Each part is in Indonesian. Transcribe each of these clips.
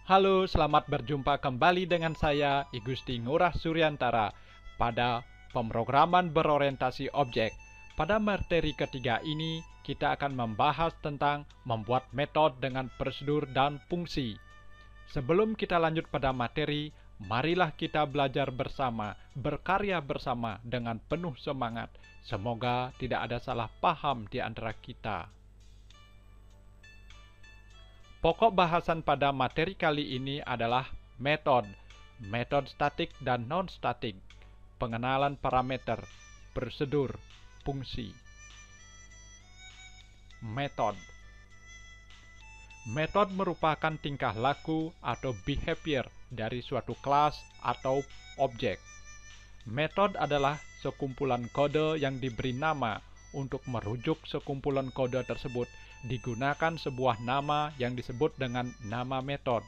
Halo, selamat berjumpa kembali dengan saya, I Gusti Ngurah Suryantara, pada pemrograman berorientasi objek. Pada materi ketiga ini, kita akan membahas tentang membuat metode dengan prosedur dan fungsi. Sebelum kita lanjut pada materi, marilah kita belajar bersama, berkarya bersama dengan penuh semangat. Semoga tidak ada salah paham di antara kita. Pokok bahasan pada materi kali ini adalah metode statik dan non-statik, pengenalan parameter, prosedur, fungsi. Metode merupakan tingkah laku atau behavior dari suatu kelas atau objek. Metode adalah sekumpulan kode yang diberi nama. Untuk merujuk sekumpulan kode tersebut, digunakan sebuah nama yang disebut dengan nama metode.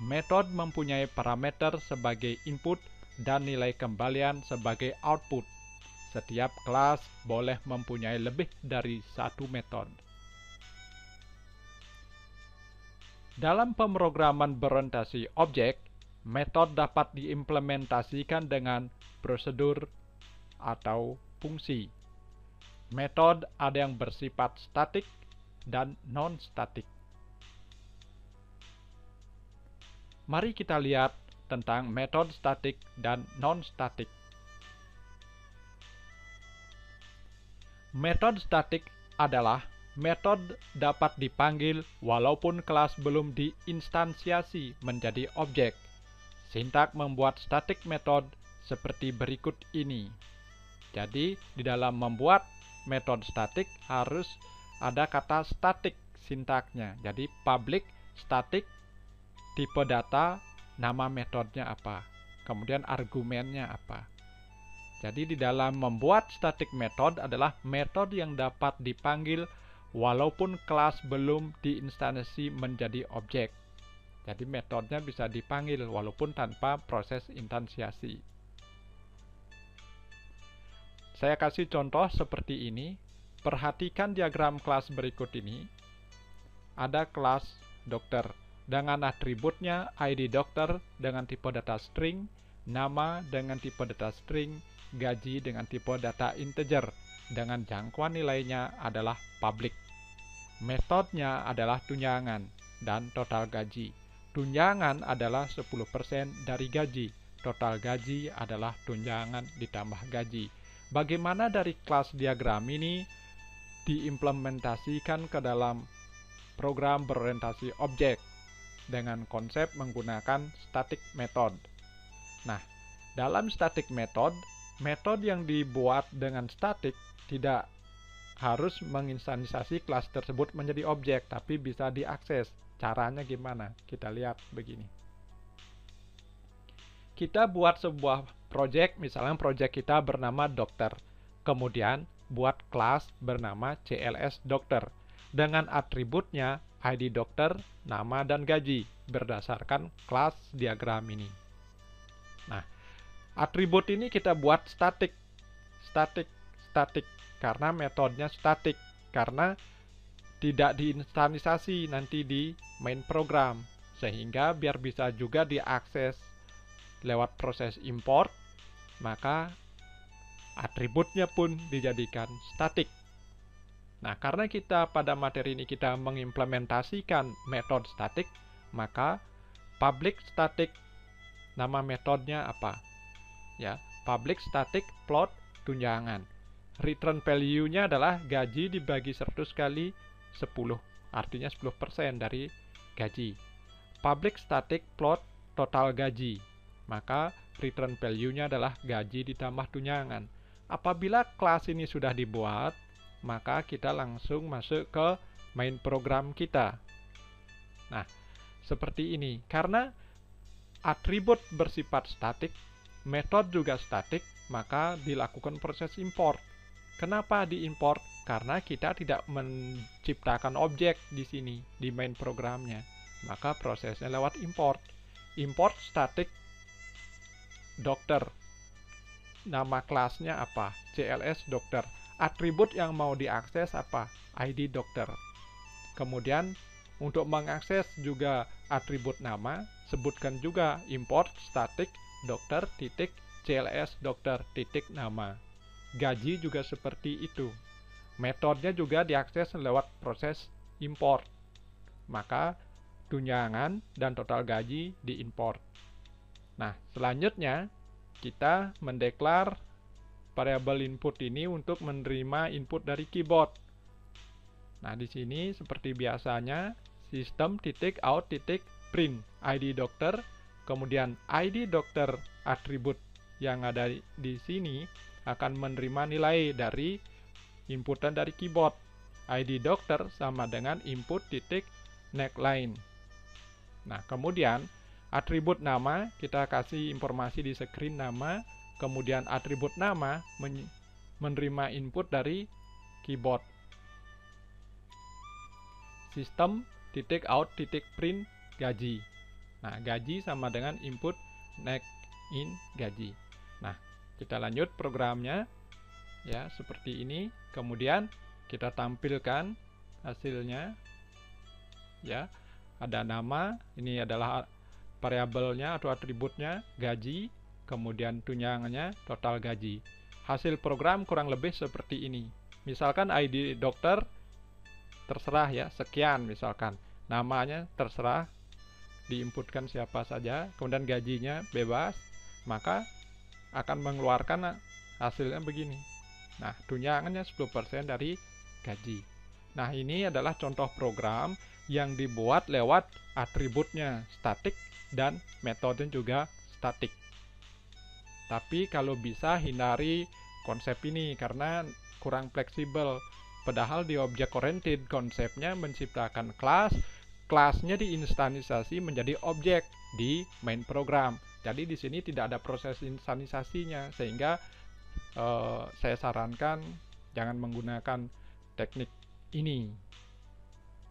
Metode mempunyai parameter sebagai input dan nilai kembalian sebagai output. Setiap kelas boleh mempunyai lebih dari satu metode. Dalam pemrograman berorientasi objek, metode dapat diimplementasikan dengan prosedur atau fungsi. Metode ada yang bersifat statik dan non-statik. Mari kita lihat tentang metode statik dan non-statik. Metode statik adalah metode dapat dipanggil walaupun kelas belum diinstansiasi menjadi objek. Sintak membuat statik metode seperti berikut ini. Jadi, di dalam membuat metode statik harus ada kata statik sintaknya. Jadi public static, tipe data, nama metodenya apa, kemudian argumennya apa. Jadi di dalam membuat static method adalah metode yang dapat dipanggil walaupun kelas belum diinstansi menjadi objek. Jadi metodenya bisa dipanggil walaupun tanpa proses instansiasi. Saya kasih contoh seperti ini. Perhatikan diagram kelas berikut ini. Ada kelas dokter dengan atributnya ID dokter dengan tipe data string, nama dengan tipe data string, gaji dengan tipe data integer, dengan jangkauan nilainya adalah public. Metodenya adalah tunjangan dan total gaji. Tunjangan adalah 10% dari gaji. Total gaji adalah tunjangan ditambah gaji. Bagaimana dari kelas diagram ini diimplementasikan ke dalam program berorientasi objek dengan konsep menggunakan static method. Nah, dalam static method, metode yang dibuat dengan static tidak harus menginstansiasi kelas tersebut menjadi objek, tapi bisa diakses. Caranya gimana? Kita lihat begini. Kita buat sebuah project, misalnya project kita bernama dokter. Kemudian buat kelas bernama CLS dokter dengan atributnya ID dokter, nama dan gaji berdasarkan kelas diagram ini. Nah, atribut ini kita buat statik karena metodenya statik, karena tidak diinstansiasi nanti di main program, sehingga biar bisa juga diakses lewat proses import, maka atributnya pun dijadikan statik. Nah, karena kita pada materi ini kita mengimplementasikan metode statik, maka public static nama metodenya apa? Ya, public static plot tunjangan. Return value-nya adalah gaji dibagi 100 kali 10, artinya 10% dari gaji. Public static plot total gaji. Maka return value-nya adalah gaji ditambah tunjangan. Apabila kelas ini sudah dibuat, maka kita langsung masuk ke main program kita. Nah, seperti ini. Karena atribut bersifat statik, metode juga statik, maka dilakukan proses import. Kenapa diimport? Karena kita tidak menciptakan objek di sini, di main programnya. Maka prosesnya lewat import. Import statik dokter. Nama kelasnya apa? CLS dokter. Atribut yang mau diakses apa? ID dokter. Kemudian untuk mengakses juga atribut nama, sebutkan juga import static dokter titik CLS dokter titik nama. Gaji juga seperti itu. Metodenya juga diakses lewat proses import. Maka tunjangan dan total gaji diimport. Nah, selanjutnya kita mendeklar variabel input ini untuk menerima input dari keyboard. Nah, di sini seperti biasanya system.out.print ID dokter, kemudian ID dokter atribut yang ada di sini akan menerima nilai dari inputan dari keyboard. ID dokter sama dengan input titik neckline. Nah, kemudian atribut nama kita kasih informasi di screen nama, kemudian atribut nama menerima input dari keyboard. System.out.print gaji. Nah, gaji sama dengan input neck in gaji. Nah, kita lanjut programnya ya seperti ini. Kemudian kita tampilkan hasilnya ya. Ada nama, ini adalah variabelnya atau atributnya gaji, kemudian tunjangannya total gaji. Hasil program kurang lebih seperti ini. Misalkan ID dokter terserah ya, sekian misalkan. Namanya terserah, diinputkan siapa saja, kemudian gajinya bebas, maka akan mengeluarkan hasilnya begini. Nah, tunjangannya 10% dari gaji. Nah, ini adalah contoh program yang dibuat lewat atributnya static dan metodenya juga static. Tapi kalau bisa hindari konsep ini karena kurang fleksibel. Padahal di object oriented konsepnya menciptakan kelas, kelasnya diinstansasi menjadi objek di main program. Jadi di sini tidak ada proses instansasinya, sehingga saya sarankan jangan menggunakan teknik ini.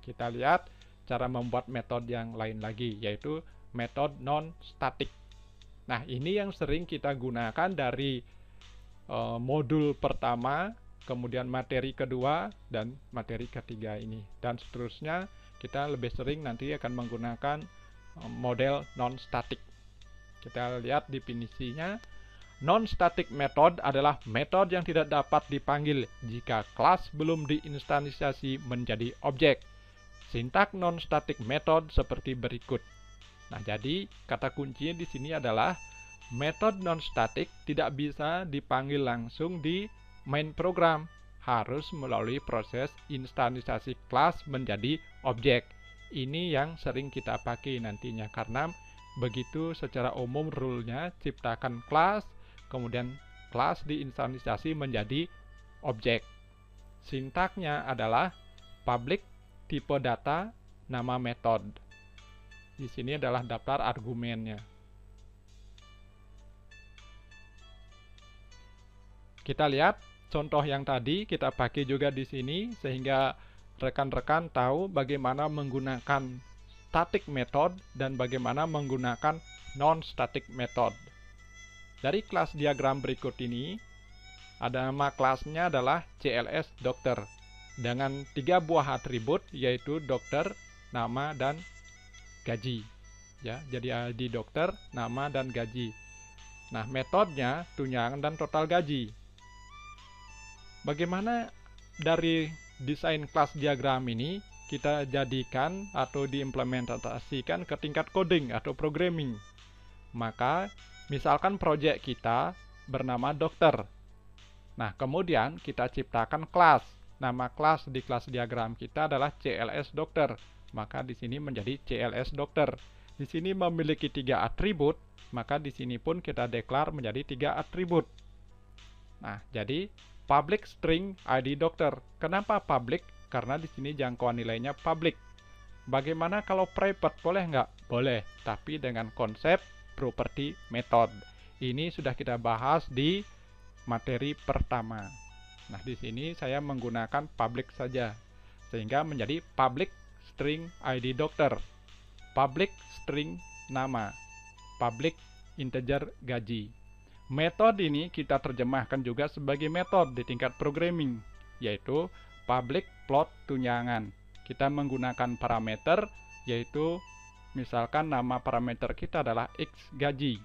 Kita lihat cara membuat metode yang lain lagi, yaitu metode non-static. Nah, ini yang sering kita gunakan dari modul pertama, kemudian materi kedua, dan materi ketiga ini. Dan seterusnya, kita lebih sering nanti akan menggunakan model non-static. Kita lihat definisinya. Non-static method adalah metode yang tidak dapat dipanggil jika kelas belum diinstansiasi menjadi objek. Sintak non-static method seperti berikut. Nah, jadi kata kuncinya di sini adalah metode non-static tidak bisa dipanggil langsung di main program, harus melalui proses instansiasi kelas menjadi objek. Ini yang sering kita pakai nantinya karena begitu secara umum rule-nya ciptakan kelas, kemudian kelas diinstansiasi menjadi objek. Sintaknya adalah public tipe data nama metode. Di sini adalah daftar argumennya. Kita lihat contoh yang tadi kita pakai juga di sini sehingga rekan-rekan tahu bagaimana menggunakan static method dan bagaimana menggunakan non-static method. Dari kelas diagram berikut ini, ada nama kelasnya adalah CLS dokter dengan 3 buah atribut yaitu dokter, nama, dan gaji. Ya, jadi ID dokter, nama, dan gaji. Nah, metodenya tunjangan dan total gaji. Bagaimana dari desain kelas diagram ini kita jadikan atau diimplementasikan ke tingkat coding atau programming? Maka misalkan proyek kita bernama dokter. Nah, kemudian kita ciptakan kelas. Nama kelas di kelas diagram kita adalah CLS dokter. Maka di sini menjadi CLS dokter. Di sini memiliki 3 atribut, maka di sini pun kita deklar menjadi 3 atribut. Nah, jadi public string ID dokter. Kenapa public? Karena di sini jangkauan nilainya public. Bagaimana kalau private? Boleh nggak? Boleh, tapi dengan konsep property method. Ini sudah kita bahas di materi pertama. Nah, di sini saya menggunakan public saja, sehingga menjadi public string ID dokter, public string nama, public integer gaji. Metode ini kita terjemahkan juga sebagai metode di tingkat programming, yaitu public plot tunjangan. Kita menggunakan parameter, yaitu Misalkan nama parameter kita adalah X gaji.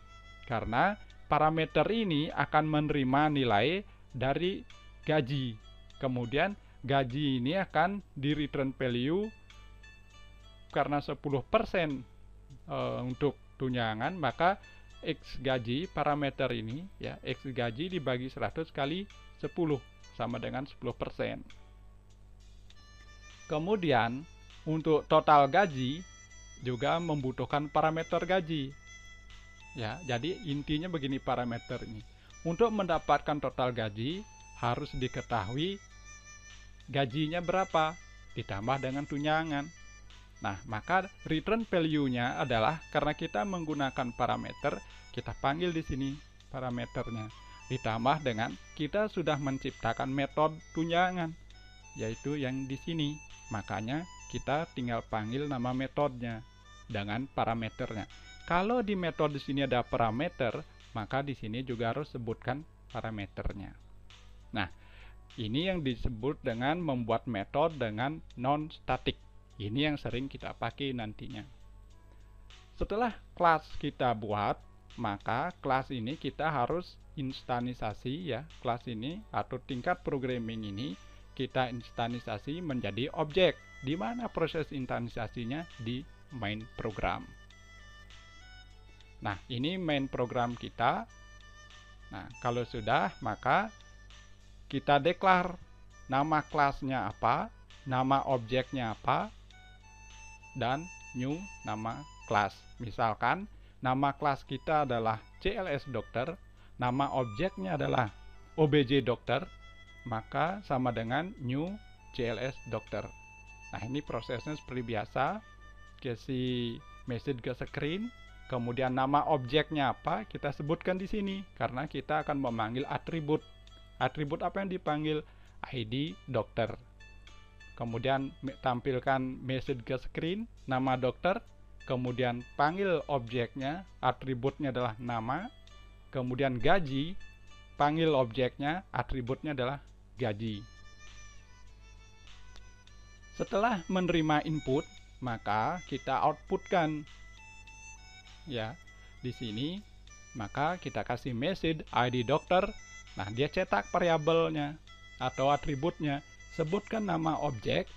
Karena parameter ini akan menerima nilai dari gaji. Kemudian gaji ini akan di return value karena 10% untuk tunjangan, maka X gaji parameter ini ya, X gaji dibagi 100 kali 10 sama dengan 10%. Kemudian untuk total gaji juga membutuhkan parameter gaji. Ya, jadi intinya begini parameter ini. Untuk mendapatkan total gaji harus diketahui gajinya berapa ditambah dengan tunjangan. Nah, maka return value-nya adalah karena kita menggunakan parameter, kita panggil di sini parameternya. Ditambah dengan kita sudah menciptakan metode tunjangan, yaitu yang di sini. Makanya kita tinggal panggil nama metodenya dengan parameternya. Kalau di metode di sini ada parameter, maka di sini juga harus sebutkan parameternya. Nah, ini yang disebut dengan membuat metode dengan non-static. Ini yang sering kita pakai nantinya. Setelah kelas kita buat, maka kelas ini kita harus instanisasi ya. Kelas ini atau tingkat programming ini kita instanisasi menjadi objek. Di mana proses instanisasinya? Di main program. Nah, ini main program kita. Nah, kalau sudah, maka kita declare nama kelasnya apa, nama objeknya apa, dan new nama kelas. Misalkan nama kelas kita adalah CLS dokter, nama objeknya adalah OBJ dokter, maka sama dengan new CLS dokter. Nah, ini prosesnya seperti biasa. Kasih message ke screen, kemudian nama objeknya apa kita sebutkan di sini karena kita akan memanggil atribut. Atribut apa yang dipanggil? ID dokter. Kemudian tampilkan message ke screen, nama dokter, kemudian panggil objeknya, atributnya adalah nama, kemudian gaji, panggil objeknya, atributnya adalah gaji. Setelah menerima input, maka kita outputkan ya di sini, maka kita kasih message ID dokter. Nah, dia cetak variabelnya atau atributnya. Sebutkan nama objek,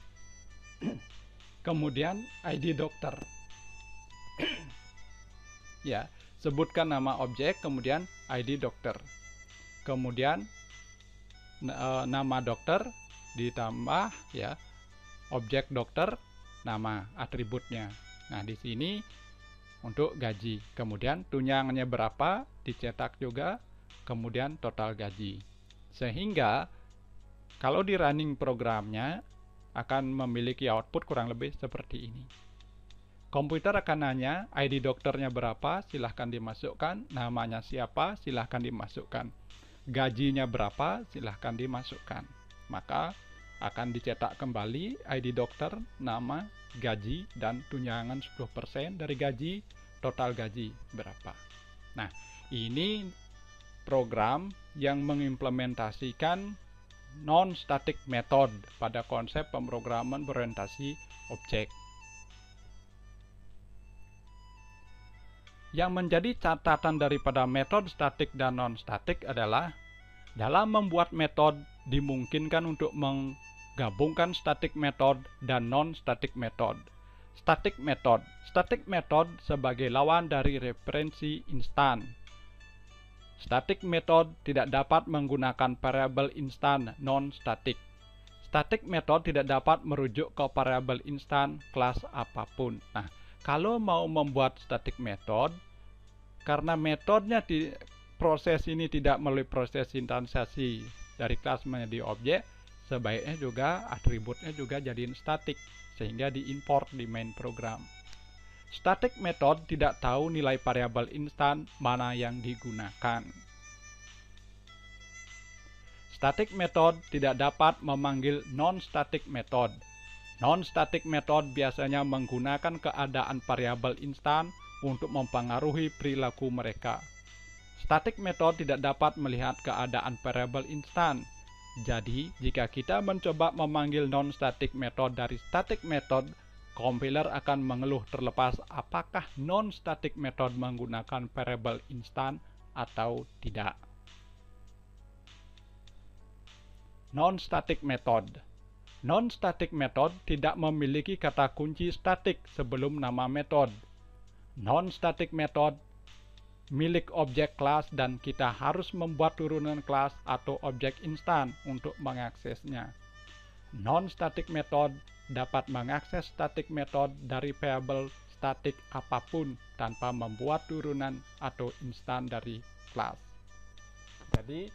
kemudian ID dokter. Ya, sebutkan nama objek, kemudian ID dokter. Kemudian nama dokter ditambah ya objek dokter, nama atributnya. Nah, di sini untuk gaji. Kemudian tunjangannya berapa dicetak juga, kemudian total gaji. Sehingga kalau di running programnya akan memiliki output kurang lebih seperti ini. Komputer akan nanya ID dokternya berapa, silahkan dimasukkan. Namanya siapa, silahkan dimasukkan. Gajinya berapa, silahkan dimasukkan. Maka akan dicetak kembali ID dokter, nama, gaji, dan tunjangan 10% dari gaji, total gaji berapa. Nah, ini program yang mengimplementasikan non-static method pada konsep pemrograman berorientasi objek. Yang menjadi catatan daripada metode static dan non-static adalah dalam membuat metode dimungkinkan untuk menggabungkan static method dan non-static method. Static method sebagai lawan dari referensi instan. Static method tidak dapat menggunakan variabel instan non-static. Static method tidak dapat merujuk ke variabel instan kelas apapun. Nah, kalau mau membuat static method, karena metodenya proses ini tidak melalui proses instansasi dari kelas menjadi objek, sebaiknya juga atributnya juga jadiin static sehingga diimport di main program. Static method tidak tahu nilai variabel instan mana yang digunakan. Static method tidak dapat memanggil non-static method. Non-static method biasanya menggunakan keadaan variabel instan untuk mempengaruhi perilaku mereka. Static method tidak dapat melihat keadaan variabel instan. Jadi, jika kita mencoba memanggil non-static method dari static method, compiler akan mengeluh terlepas apakah non-static method menggunakan variable instan atau tidak. Non-static method. Non-static method tidak memiliki kata kunci static sebelum nama metode. Non-static method milik objek kelas dan kita harus membuat turunan kelas atau objek instan untuk mengaksesnya. Non-static method dapat mengakses static method dari variable static apapun tanpa membuat turunan atau instan dari kelas. Jadi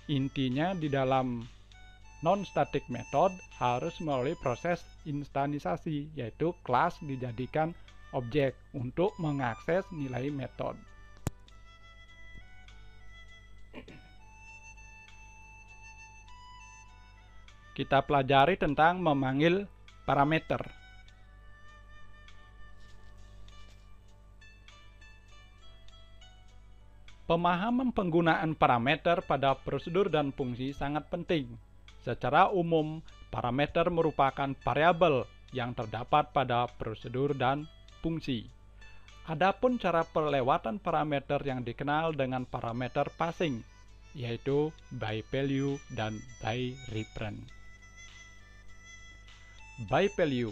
intinya di dalam non-static method harus melalui proses instansasi, yaitu kelas dijadikan objek untuk mengakses nilai metode. Kita pelajari tentang memanggil parameter. Pemahaman penggunaan parameter pada prosedur dan fungsi sangat penting. Secara umum, parameter merupakan variabel yang terdapat pada prosedur dan fungsi. Adapun cara pelewatan parameter yang dikenal dengan parameter passing, yaitu by value dan by reference. By value.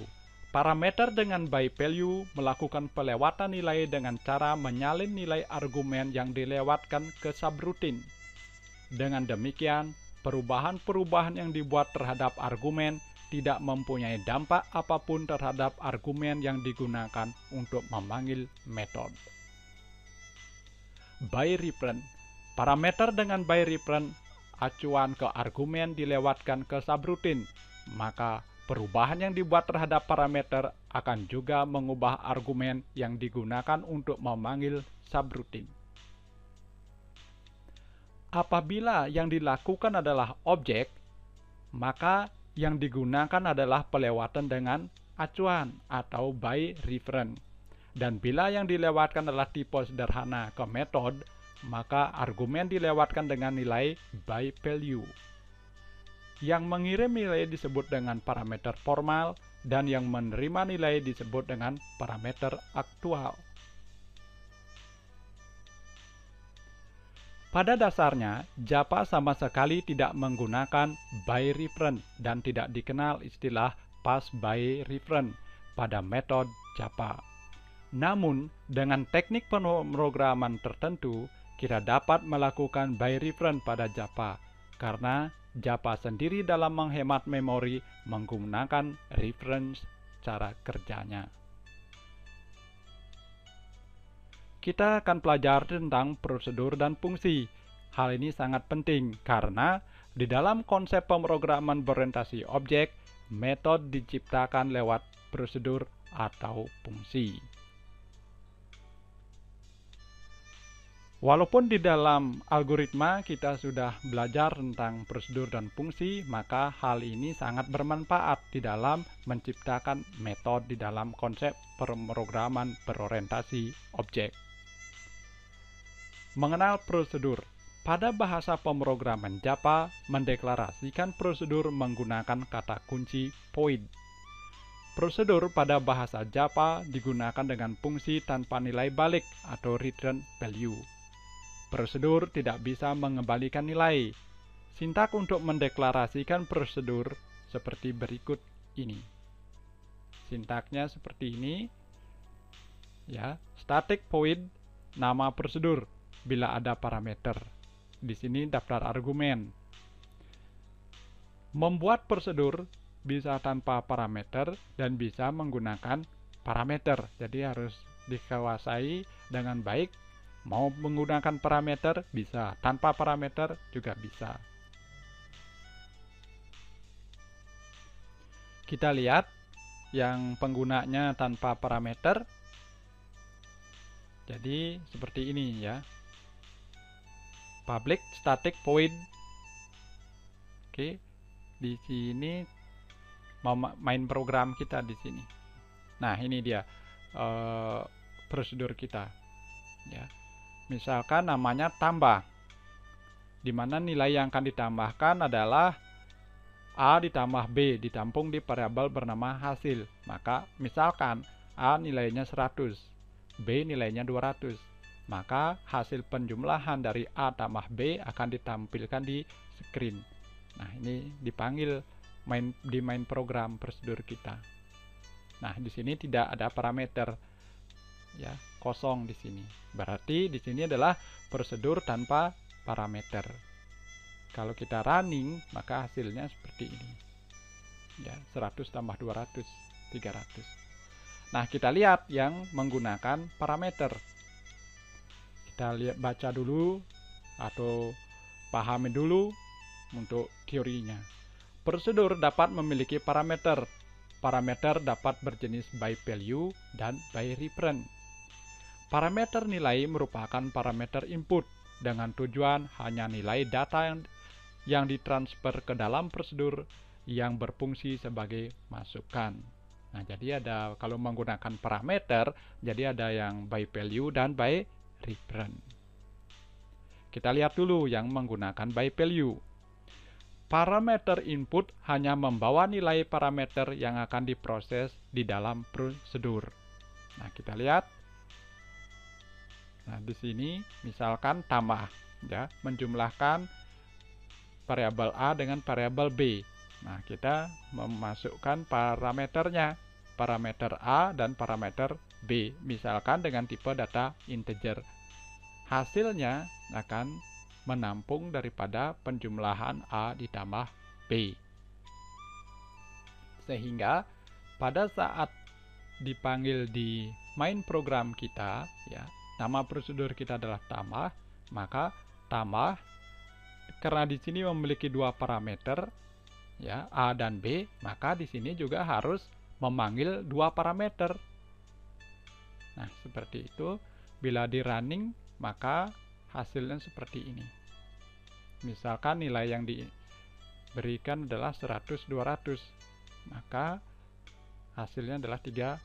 Parameter dengan by value melakukan pelewatan nilai dengan cara menyalin nilai argumen yang dilewatkan ke subroutine. Dengan demikian, perubahan-perubahan yang dibuat terhadap argumen tidak mempunyai dampak apapun terhadap argumen yang digunakan untuk memanggil metode. By reference. Parameter dengan by reference, acuan ke argumen dilewatkan ke subroutine, maka perubahan yang dibuat terhadap parameter akan juga mengubah argumen yang digunakan untuk memanggil subroutine. Apabila yang dilakukan adalah objek, maka yang digunakan adalah pelewatan dengan acuan atau by reference. Dan bila yang dilewatkan adalah tipe sederhana ke metode, maka argumen dilewatkan dengan nilai by value. Yang mengirim nilai disebut dengan parameter formal dan yang menerima nilai disebut dengan parameter aktual. Pada dasarnya, Java sama sekali tidak menggunakan by reference dan tidak dikenal istilah pass by reference pada metode Java. Namun, dengan teknik pemrograman tertentu, kita dapat melakukan by reference pada Java, karena Java sendiri dalam menghemat memori menggunakan reference cara kerjanya. Kita akan pelajari tentang prosedur dan fungsi. Hal ini sangat penting karena di dalam konsep pemrograman berorientasi objek, metode diciptakan lewat prosedur atau fungsi. Walaupun di dalam algoritma kita sudah belajar tentang prosedur dan fungsi, maka hal ini sangat bermanfaat di dalam menciptakan metode di dalam konsep pemrograman berorientasi objek. Mengenal prosedur. Pada bahasa pemrograman Java, mendeklarasikan prosedur menggunakan kata kunci void. Prosedur pada bahasa Java digunakan dengan fungsi tanpa nilai balik atau return value. Prosedur tidak bisa mengembalikan nilai. Sintak untuk mendeklarasikan prosedur seperti berikut ini. Sintaknya seperti ini. Ya, static void nama prosedur bila ada parameter. Di sini daftar argumen. Membuat prosedur bisa tanpa parameter dan bisa menggunakan parameter. Jadi harus dikuasai dengan baik. Mau menggunakan parameter bisa, tanpa parameter juga bisa. Kita lihat yang penggunanya tanpa parameter. Jadi seperti ini ya. Public static void. Oke. Di sini main program kita di sini. Nah, ini dia prosedur kita. Ya. Misalkan namanya tambah, di mana nilai yang akan ditambahkan adalah A ditambah B ditampung di variabel bernama hasil. Maka misalkan A nilainya 100, B nilainya 200. Maka hasil penjumlahan dari A tambah B akan ditampilkan di screen. Nah, ini dipanggil di main program prosedur kita. Nah, di sini tidak ada parameter, ya, kosong di sini. Berarti di sini adalah prosedur tanpa parameter. Kalau kita running, maka hasilnya seperti ini. Ya, 100 tambah 200, 300. Nah, kita lihat yang menggunakan parameter. Kita lihat, baca dulu atau pahami dulu untuk teorinya. Prosedur dapat memiliki parameter. Parameter dapat berjenis by value dan by reference. Parameter nilai merupakan parameter input dengan tujuan hanya nilai data yang ditransfer ke dalam prosedur yang berfungsi sebagai masukan. Nah, jadi ada, kalau menggunakan parameter, jadi ada yang by value dan by reference. Kita lihat dulu yang menggunakan by value. Parameter input hanya membawa nilai parameter yang akan diproses di dalam prosedur. Nah, kita lihat. Nah, di sini misalkan tambah, ya, menjumlahkan variabel A dengan variabel B. Nah, kita memasukkan parameternya, parameter A dan parameter B, misalkan dengan tipe data integer. Hasilnya akan menampung daripada penjumlahan A ditambah B. Sehingga pada saat dipanggil di main program kita, ya, nama prosedur kita adalah tambah, maka tambah, karena di sini memiliki dua parameter, ya, A dan B, maka di sini juga harus memanggil dua parameter. Nah, seperti itu. Bila di running, maka hasilnya seperti ini. Misalkan nilai yang diberikan adalah 100, 200, maka hasilnya adalah 300.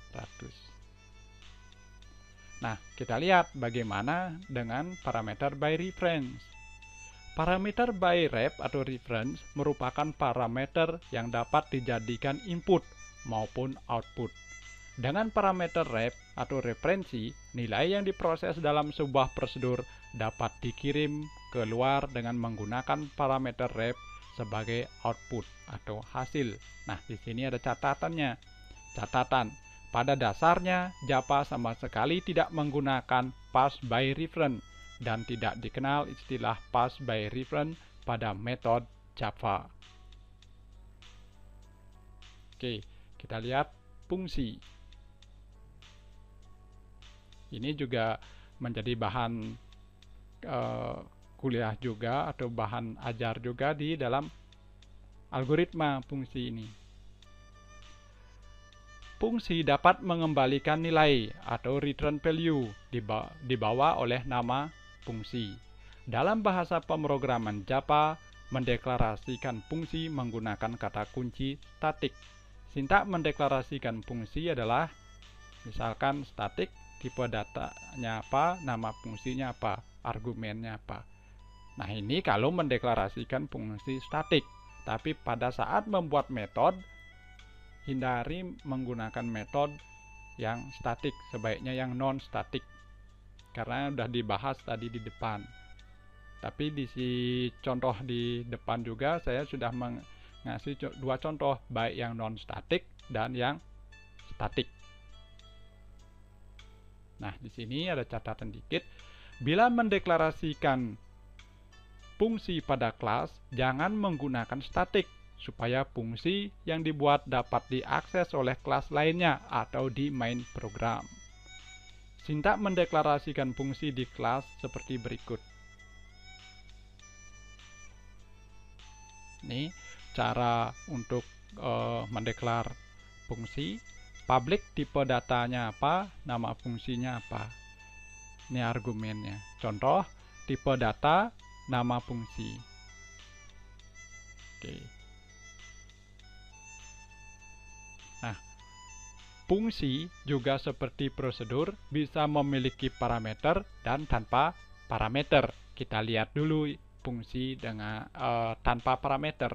Nah, kita lihat bagaimana dengan parameter by reference. Parameter by ref atau reference merupakan parameter yang dapat dijadikan input maupun output. Dengan parameter ref atau referensi, nilai yang diproses dalam sebuah prosedur dapat dikirim keluar dengan menggunakan parameter ref sebagai output atau hasil. Nah, di sini ada catatannya. Catatan, pada dasarnya Java sama sekali tidak menggunakan pass by reference dan tidak dikenal istilah pass by reference pada metode Java. Oke, kita lihat fungsi. Ini juga menjadi bahan kuliah juga atau bahan ajar juga di dalam algoritma fungsi ini. Fungsi dapat mengembalikan nilai atau return value dibawa oleh nama fungsi. Dalam bahasa pemrograman Java, mendeklarasikan fungsi menggunakan kata kunci statik. Sintak mendeklarasikan fungsi adalah misalkan statik, tipe datanya apa, nama fungsinya apa, argumennya apa. Nah, ini kalau mendeklarasikan fungsi statik. Tapi pada saat membuat metode, hindari menggunakan metode yang statik, sebaiknya yang non statik. Karena sudah dibahas tadi di depan. Tapi di contoh di depan juga saya sudah mengasih dua contoh, baik yang non statik dan yang statik. Nah, di sini ada catatan dikit. Bila mendeklarasikan fungsi pada kelas, jangan menggunakan statik supaya fungsi yang dibuat dapat diakses oleh kelas lainnya atau di main program. Sintak mendeklarasikan fungsi di kelas seperti berikut. Ini cara untuk mendeklar fungsi. Public tipe datanya apa, nama fungsinya apa. Ini argumennya. Contoh, tipe data, nama fungsi. Oke. Nah, fungsi juga seperti prosedur bisa memiliki parameter dan tanpa parameter. Kita lihat dulu fungsi dengan tanpa parameter.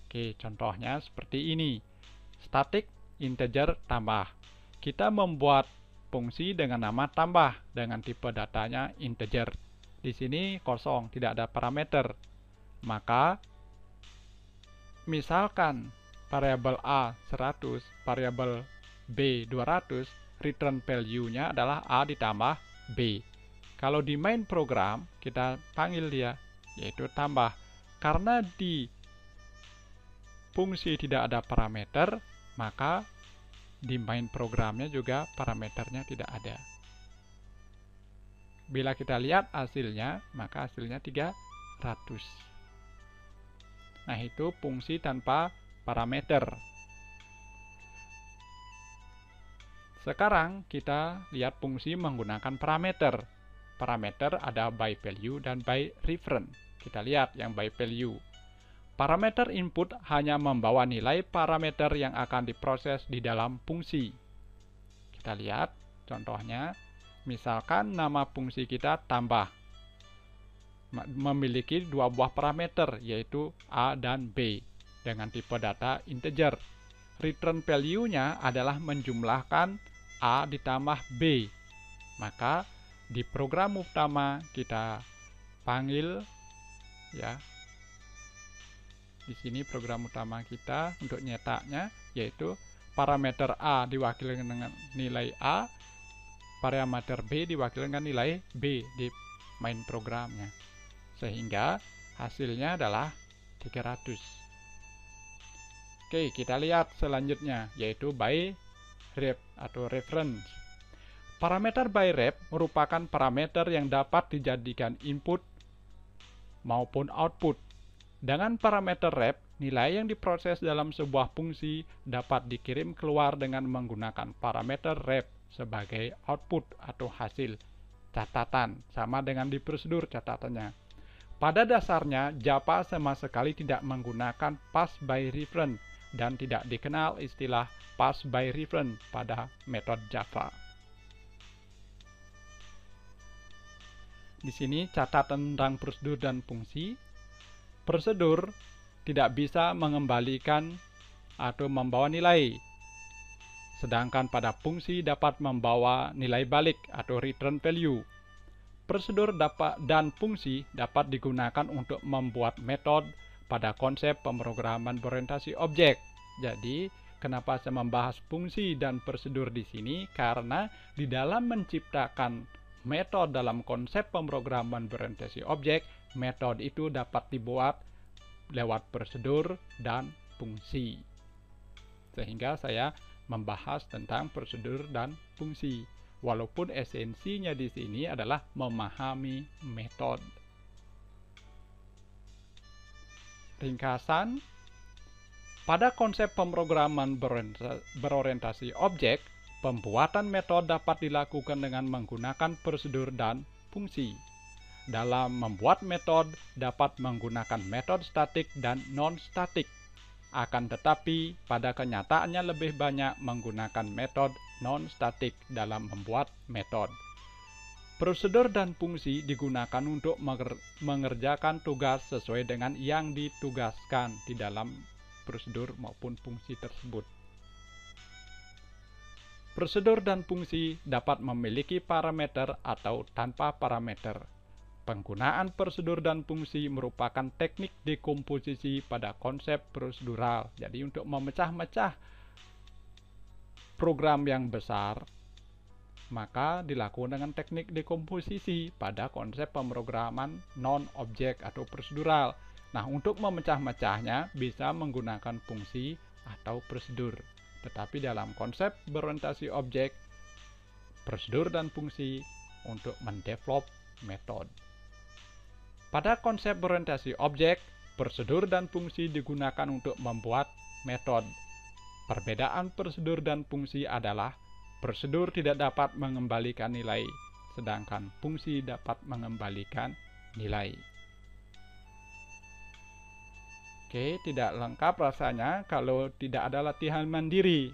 Oke, contohnya seperti ini. Static integer tambah. Kita membuat fungsi dengan nama tambah dengan tipe datanya integer. Di sini kosong, tidak ada parameter. Maka misalkan variabel A 100, variabel B 200, return value-nya adalah A ditambah B. Kalau di main program, kita panggil dia, yaitu tambah. Karena di fungsi tidak ada parameter, maka di main programnya juga parameternya tidak ada. Bila kita lihat hasilnya, maka hasilnya 300. Nah, itu fungsi tanpa parameter. Sekarang kita lihat fungsi menggunakan parameter. Parameter ada by value dan by reference. Kita lihat yang by value. Parameter input hanya membawa nilai parameter yang akan diproses di dalam fungsi. Kita lihat contohnya. Misalkan nama fungsi kita tambah. Memiliki dua buah parameter, yaitu A dan B, dengan tipe data integer. Return value-nya adalah menjumlahkan A ditambah B. Maka di program utama kita panggil, ya, di sini program utama kita untuk nyetaknya, yaitu parameter A diwakilkan dengan nilai A, parameter B diwakilkan dengan nilai B di main programnya. Sehingga hasilnya adalah 300. Oke, kita lihat selanjutnya, yaitu by ref atau reference. Parameter by ref merupakan parameter yang dapat dijadikan input maupun output. Dengan parameter ref, nilai yang diproses dalam sebuah fungsi dapat dikirim keluar dengan menggunakan parameter ref sebagai output atau hasil catatan, sama dengan di prosedur catatannya. Pada dasarnya, Java sama sekali tidak menggunakan pass by reference dan tidak dikenal istilah pass by reference pada metode Java. Di sini catatan tentang prosedur dan fungsi. Prosedur tidak bisa mengembalikan atau membawa nilai, sedangkan pada fungsi dapat membawa nilai balik atau return value. Prosedur dan fungsi dapat digunakan untuk membuat metode pada konsep pemrograman berorientasi objek. Jadi, kenapa saya membahas fungsi dan prosedur di sini? Karena di dalam menciptakan metode dalam konsep pemrograman berorientasi objek, metode itu dapat dibuat lewat prosedur dan fungsi. Sehingga saya membahas tentang prosedur dan fungsi. Walaupun esensinya di sini adalah memahami metode. Ringkasan, pada konsep pemrograman berorientasi objek, pembuatan metode dapat dilakukan dengan menggunakan prosedur dan fungsi. Dalam membuat metode dapat menggunakan metode statik dan non-statik. Akan tetapi, pada kenyataannya lebih banyak menggunakan metode non-statik dalam membuat metode. Prosedur dan fungsi digunakan untuk mengerjakan tugas sesuai dengan yang ditugaskan di dalam prosedur maupun fungsi tersebut. Prosedur dan fungsi dapat memiliki parameter atau tanpa parameter. Penggunaan prosedur dan fungsi merupakan teknik dekomposisi pada konsep prosedural. Jadi untuk memecah-mecah program yang besar, maka dilakukan dengan teknik dekomposisi pada konsep pemrograman non-objek atau prosedural. Nah, untuk memecah-mecahnya bisa menggunakan fungsi atau prosedur. Tetapi dalam konsep berorientasi objek, prosedur dan fungsi untuk mendevelop metode. Pada konsep berorientasi objek, prosedur dan fungsi digunakan untuk membuat metode. Perbedaan prosedur dan fungsi adalah prosedur tidak dapat mengembalikan nilai, sedangkan fungsi dapat mengembalikan nilai. Oke, tidak lengkap rasanya kalau tidak ada latihan mandiri.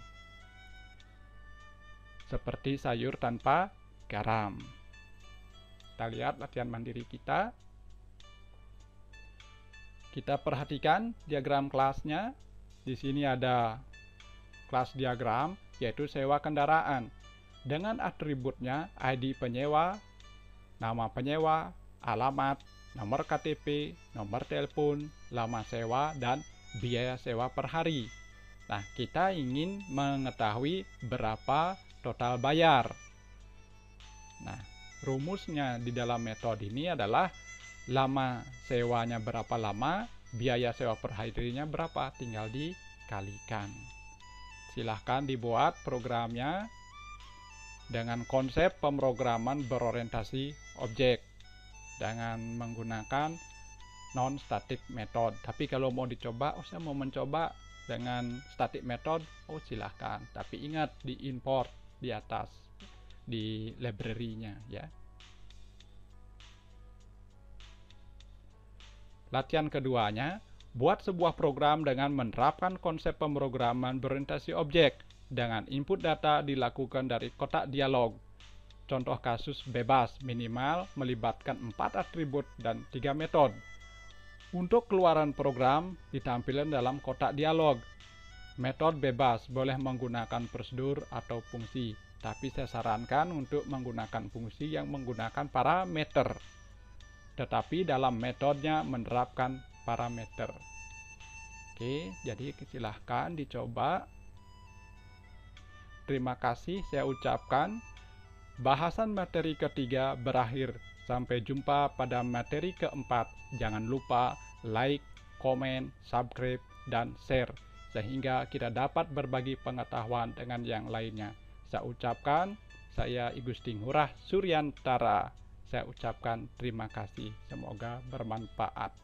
Seperti sayur tanpa garam. Kita lihat latihan mandiri kita. Kita perhatikan diagram kelasnya. Di sini ada kelas diagram, yaitu sewa kendaraan. Dengan atributnya ID penyewa, nama penyewa, alamat, nomor KTP, nomor telepon, lama sewa, dan biaya sewa per hari. Nah, kita ingin mengetahui berapa total bayar. Nah, rumusnya di dalam metode ini adalah lama sewanya berapa lama, biaya sewa per harinya berapa, tinggal dikalikan. Silahkan dibuat programnya dengan konsep pemrograman berorientasi objek dengan menggunakan non-static method. Tapi kalau mau dicoba, saya mau mencoba dengan static method, silahkan. Tapi ingat di import di atas di library-nya ya. Latihan keduanya, buat sebuah program dengan menerapkan konsep pemrograman berorientasi objek dengan input data dilakukan dari kotak dialog. Contoh kasus bebas minimal melibatkan 4 atribut dan 3 metode. Untuk keluaran program ditampilkan dalam kotak dialog. Metode bebas boleh menggunakan prosedur atau fungsi, tapi saya sarankan untuk menggunakan fungsi yang menggunakan parameter. Tetapi dalam metodenya menerapkan parameter. Oke, jadi silahkan dicoba. Terima kasih saya ucapkan. Bahasan materi ketiga berakhir. Sampai jumpa pada materi keempat. Jangan lupa like, komen, subscribe, dan share, sehingga kita dapat berbagi pengetahuan dengan yang lainnya. Saya ucapkan, saya Igustin Ngurah Suryantara. Saya ucapkan terima kasih. Semoga bermanfaat.